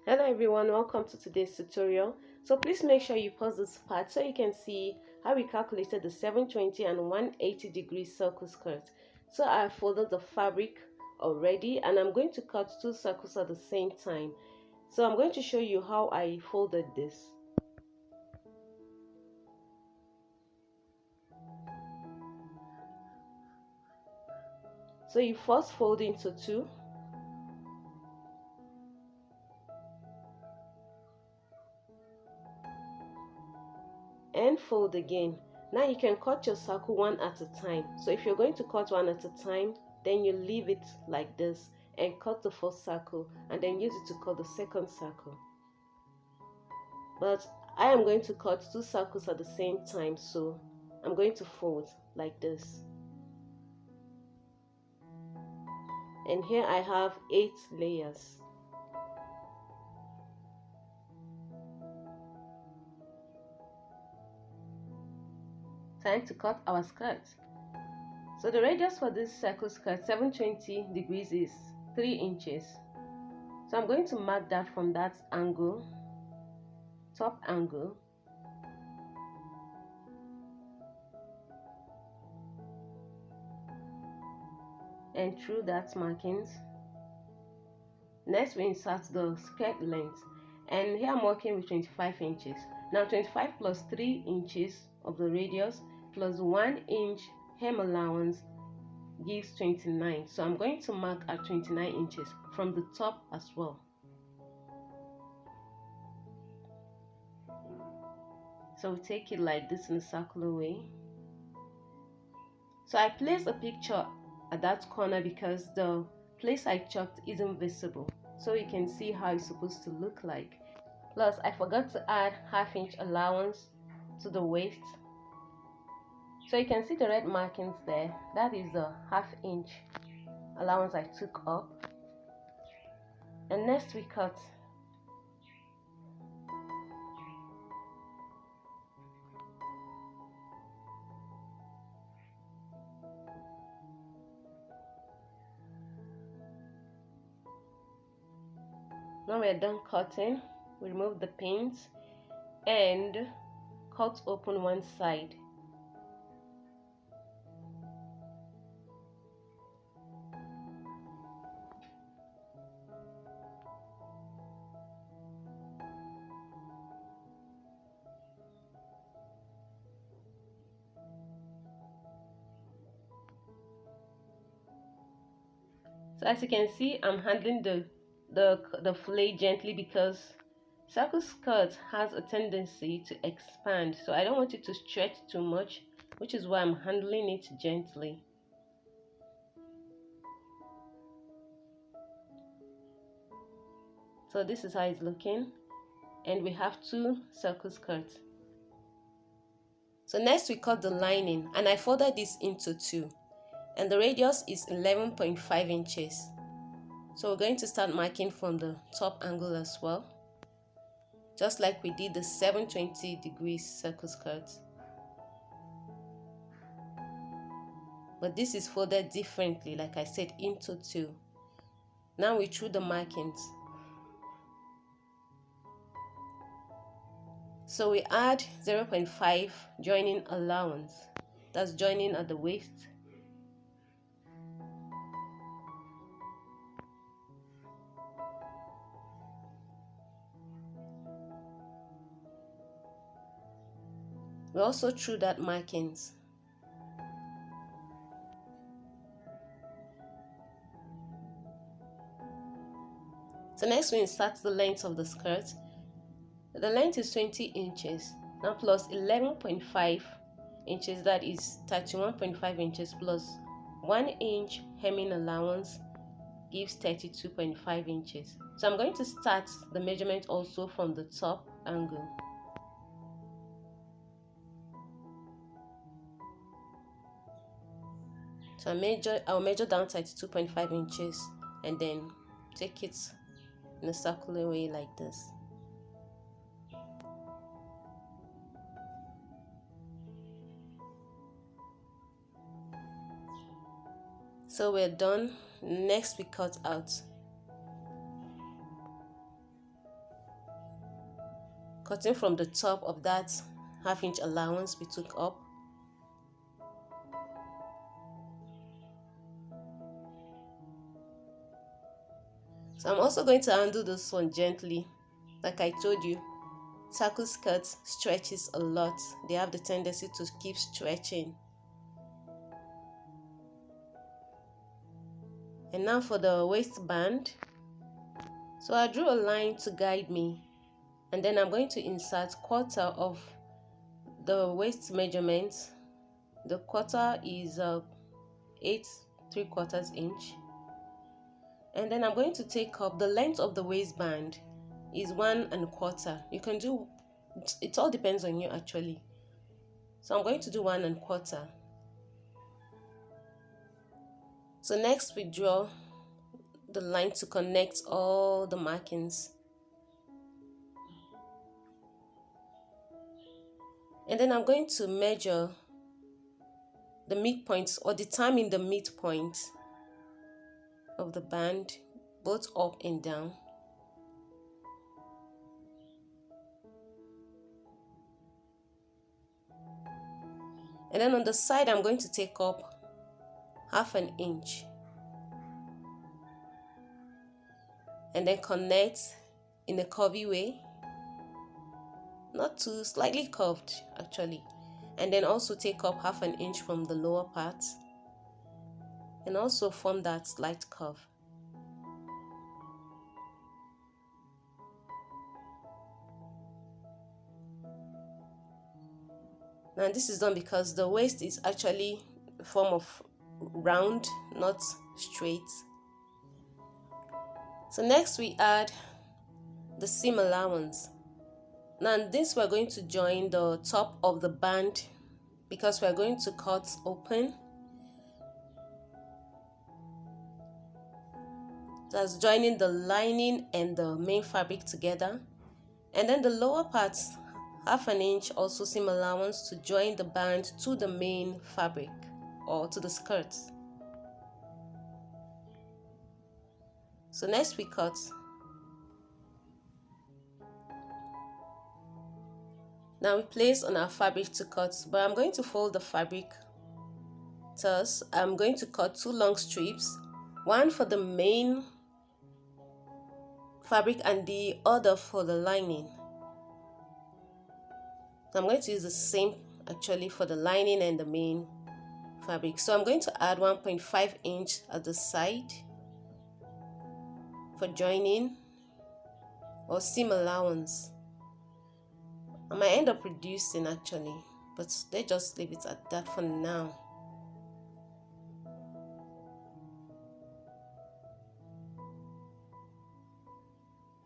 Hello everyone, welcome to today's tutorial. So please make sure you pause this part so you can see how we calculated the 720 and 180 degree circle skirt. So I have folded the fabric already and I'm going to cut two circles at the same time. So I'm going to show you how I folded this. So you first fold into two. And fold again. Now you can cut your circle one at a time. So if you're going to cut one at a time, then you leave it like this and cut the first circle and then use it to cut the second circle. But I am going to cut two circles at the same time, so I'm going to fold like this. And here I have 8 layers. Time to cut our skirt. So the radius for this circle skirt 720 degrees is 3 inches. So I'm going to mark that from that angle, top angle. And through that markings. Next we insert the skirt length, and here I'm working with 25 inches. Now 25 plus 3 inches of the radius plus 1 inch hem allowance gives 29. So I'm going to mark at 29 inches from the top as well. So we take it like this in a circular way. So I place a picture at that corner because the place I chalked isn't visible, so you can see how it's supposed to look like. Plus I forgot to add half-inch allowance to the waist, so you can see the red markings there. That is the half-inch allowance I took up. And next we cut. Now we're done cutting, we remove the pins and cut open one side. So as you can see, I'm handling the fillet gently because circle skirt has a tendency to expand, so I don't want it to stretch too much, which is why I'm handling it gently. So this is how it's looking, and we have two circle skirts. So next we cut the lining, and I folded this into two, and the radius is 11.5 inches. So we're going to start marking from the top angle as well, just like we did the 720 degrees circle skirt. But this is folded differently, like I said, into two. Now we drew the markings. So we add 0.5 joining allowance. That's joining at the waist. We also drew that markings. So next we insert the length of the skirt. The length is 20 inches. Now plus 11.5 inches, that is 31.5 inches, plus 1 inch hemming allowance gives 32.5 inches. So I'm going to start the measurement also from the top angle. So I'll measure down 32.5 inches and then take it in a circular way like this. So we're done. Next we cut out. cutting from the top of that half-inch allowance we took up. So I'm also going to undo this one gently. Like I told you, circle skirts stretches a lot. They have the tendency to keep stretching. And now for the waistband. So I drew a line to guide me, and then I'm going to insert quarter of the waist measurement. The quarter is 8 3/4 inch, and then I'm going to take up the length of the waistband is 1 1/4. You can do it, all depends on you actually. So I'm going to do 1 1/4. So next we draw the line to connect all the markings, and then I'm going to measure the midpoint or determine the midpoint of the band, both up and down. And then on the side I'm going to take up 1/2 inch and then connect in a curvy way, not too, slightly curved actually, and then also take up 1/2 inch from the lower part and also form that slight curve. Now this is done because the waist is actually a form of round, not straight. So next we add the seam allowance. Now this we're going to join the top of the band because we're going to cut open. That's joining the lining and the main fabric together. And then the lower part, 1/2 inch also seam allowance to join the band to the main fabric or to the skirt. So next we cut. Now we place on our fabric to cut, but I'm going to fold the fabric. Thus, I'm going to cut 2 long strips, one for the main fabric and the other for the lining. I'm going to use the same actually for the lining and the main fabric. So I'm going to add 1.5 inch at the side for joining or seam allowance. I might end up reducing actually, but let's just leave it at that for now.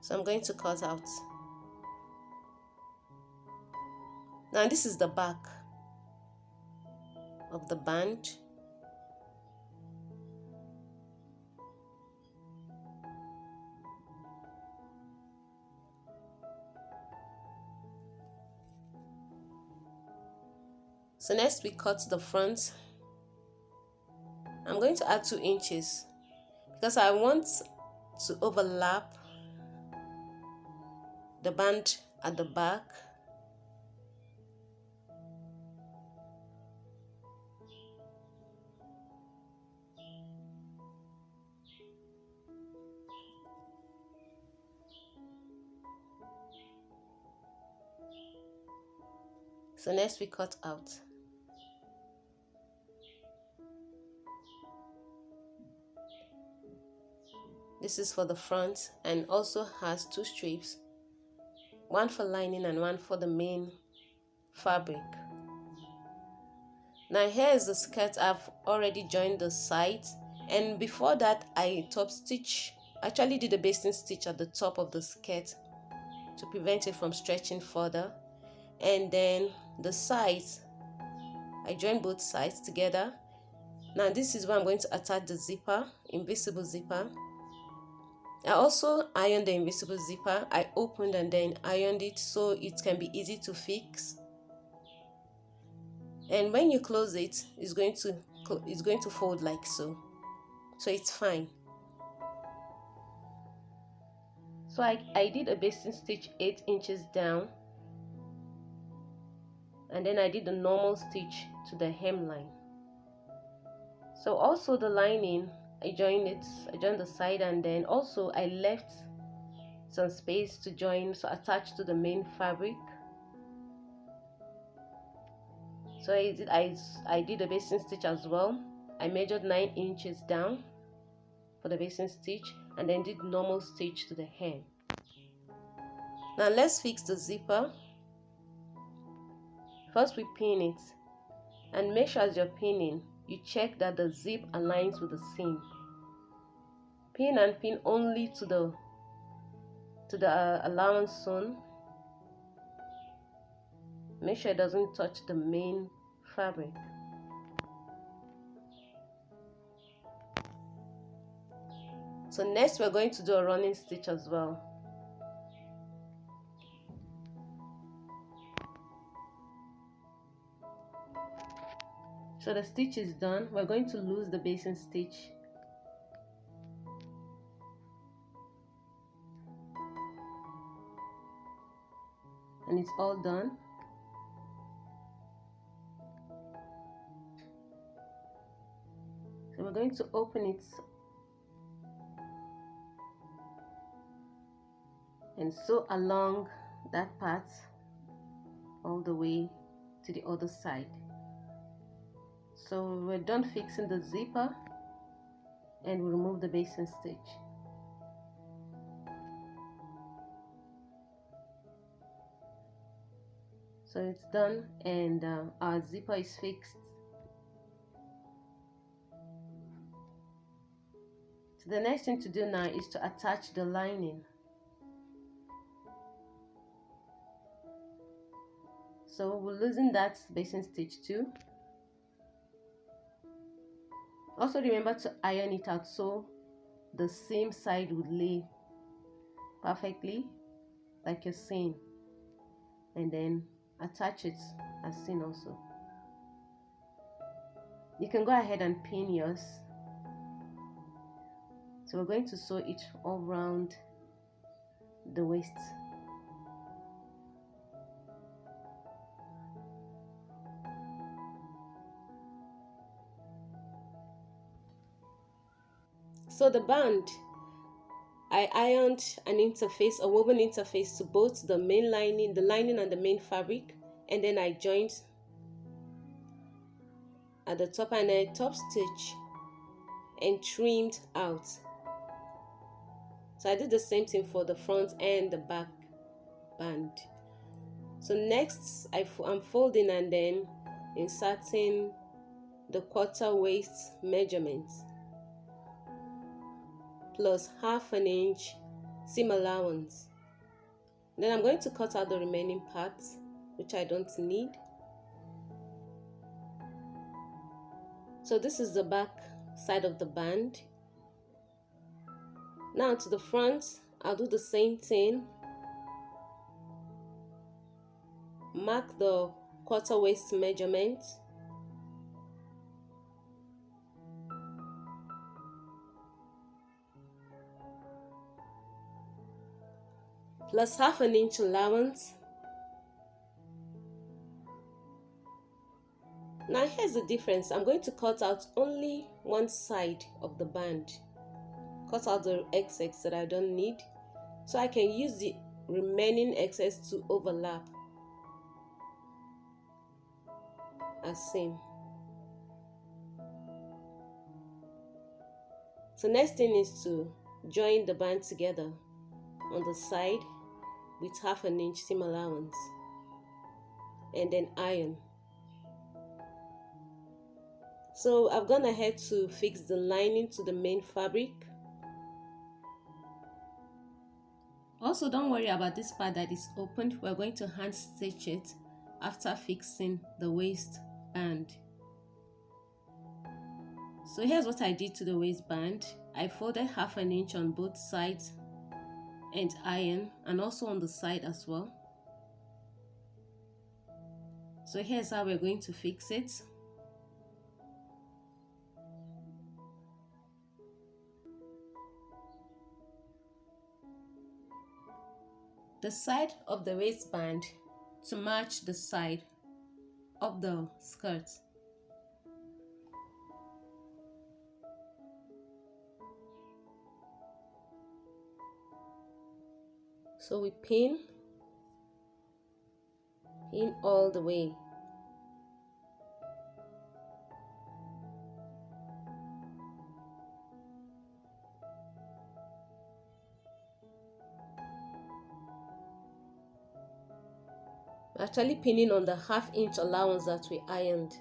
So I'm going to cut out. Now this is the back of the band. So next we cut the front. I'm going to add 2 inches because I want to overlap the band at the back. So next we cut out. This is for the front and also has 2 strips, one for lining and one for the main fabric. Now here is the skirt. I've already joined the sides, and before that I top stitch, actually did a basting stitch at the top of the skirt to prevent it from stretching further. And then the sides, I joined both sides together. Now this is where I'm going to attach the zipper, invisible zipper. I also ironed the invisible zipper. I opened and then ironed it so it can be easy to fix. And when you close it, it's going to fold like so. So it's fine. So I did a basting stitch 8 inches down, and then I did the normal stitch to the hemline. So also the lining, I joined the side, and then also I left some space to join, so attach to the main fabric. So I did a basting stitch as well. I measured 9 inches down for the basting stitch, and then did normal stitch to the hem. Now let's fix the zipper. First we pin it, and make sure as you're pinning, you check that the zip aligns with the seam. Pin and pin only to the allowance sewn. Make sure it doesn't touch the main fabric. So next we're going to do a running stitch as well. So the stitch is done. We're going to lose the basting stitch. And it's all done. So we're going to open it and sew along that part all the way to the other side. So we're done fixing the zipper, and we remove the basting stitch. So it's done, and our zipper is fixed. So the next thing to do now is to attach the lining. So we're losing that basting stitch too. Also remember to iron it out so the seam side would lay perfectly like you're seeing, and then attach it as seen also. You can go ahead and pin yours. So we're going to sew it all around the waist. So the band, I ironed an interface, a woven interface to both the main lining, the lining and the main fabric, and then I joined at the top, and I top stitch and trimmed out. So I did the same thing for the front and the back band. So next I'm folding and then inserting the quarter waist measurement plus 1/2 inch seam allowance. Then I'm going to cut out the remaining parts which I don't need. So this is the back side of the band. Now to the front, I'll do the same thing. Mark the quarter waist measurement. Plus 1/2 inch allowance. Now here's the difference. I'm going to cut out only one side of the band. Cut out the excess that I don't need, so I can use the remaining excess to overlap as seen. So next thing is to join the band together on the side with 1/2 inch seam allowance, and then iron. So I've gone ahead to fix the lining to the main fabric. Also, don't worry about this part that is opened. We're going to hand stitch it after fixing the waist band. So here's what I did to the waistband. I folded 1/2 inch on both sides and iron, and also on the side as well. So here's how we're going to fix it. The side of the waistband to match the side up the skirt. So we pin all the way. Actually pinning on the 1/2 inch allowance that we ironed.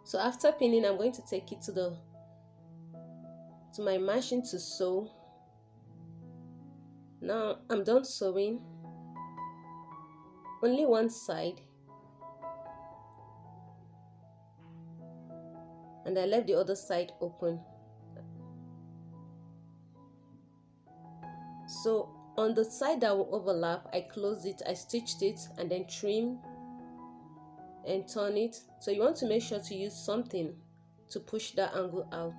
So after pinning, I'm going to take it to my machine to sew. Now I'm done sewing. Only one side, and I left the other side open. So on the side that will overlap, I closed it, I stitched it, and then trim and turn it. So you want to make sure to use something to push that angle out.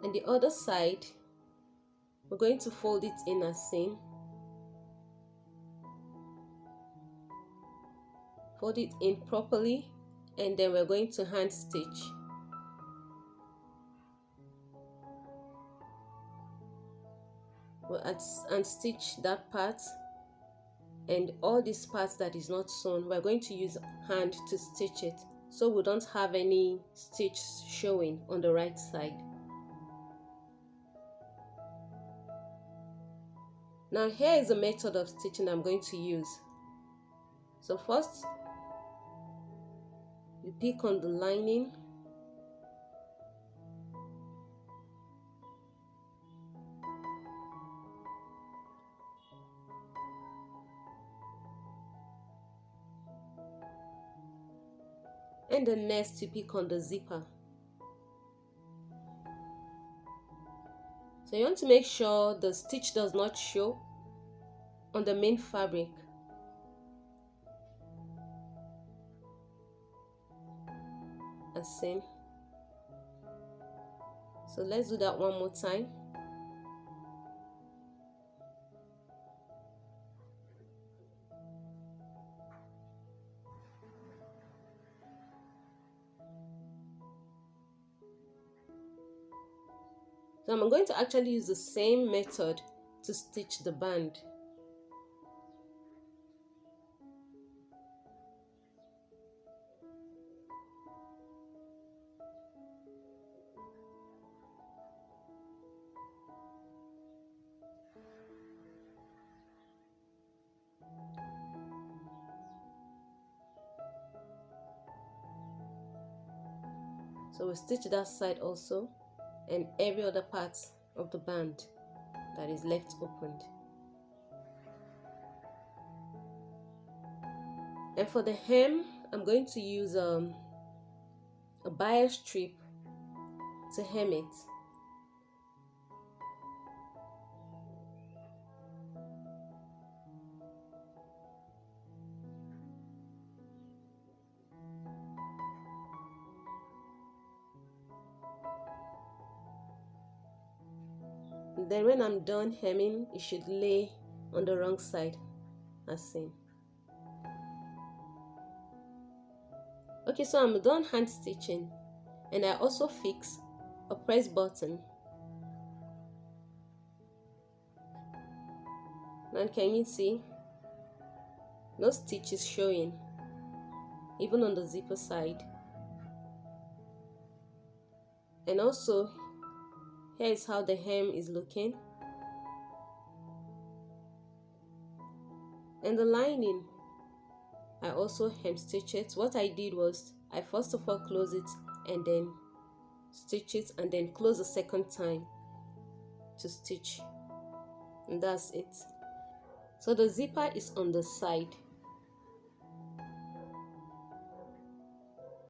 And the other side, we're going to fold it in as seen. Fold it in properly, and then we're going to hand stitch. We'll unstitch that part, and all these parts that is not sewn, we're going to use hand to stitch it, so we don't have any stitch showing on the right side. Now here is the method of stitching I'm going to use. So first, you pick on the lining, and the next you pick on the zipper. So you want to make sure the stitch does not show on the main fabric. As seen. So let's do that one more time. So I'm going to actually use the same method to stitch the band. So we stitch that side also, and every other part of the band that is left opened. And for the hem, I'm going to use a bias strip to hem it. Then when I'm done hemming, it should lay on the wrong side as seen. Okay, so I'm done hand stitching, and I also fix a press button. Now can you see? No stitches showing, even on the zipper side. And also, here is how the hem is looking. And the lining, I also hem stitch it. What I did was, I first of all close it and then stitch it, and then close the second time to stitch. And that's it. So the zipper is on the side.